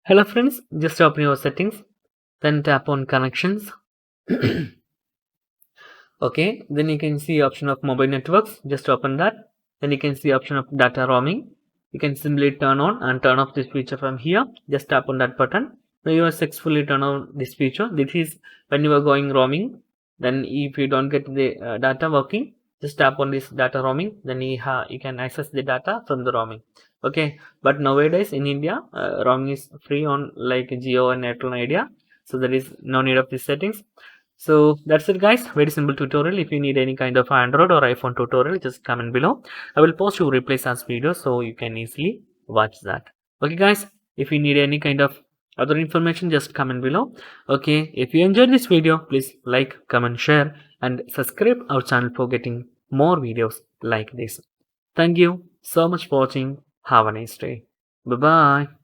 Hello friends, just open your settings, then tap on connections. Okay, then you can see option of mobile networks, just open that. Then you can see option of data roaming. You can simply turn on and turn off this feature from here. Just tap on that button. Now you are successfully turn on this feature. This is when you are going roaming. Then if you don't get the data working, just tap on this data roaming. Then you can access the data from the roaming. Okay, but nowadays in India, roaming is free on like Jio and Airtel Idea. So there is no need of these settings. So that's it guys, very simple tutorial. If you need any kind of Android or iPhone tutorial, just comment below. I will post your replays as video so you can easily watch that. Okay guys, if you need any kind of other information, just comment below. Okay, if you enjoyed this video, please like, comment, share and subscribe our channel for getting more videos like this. Thank you so much for watching. Have a nice day. Bye bye.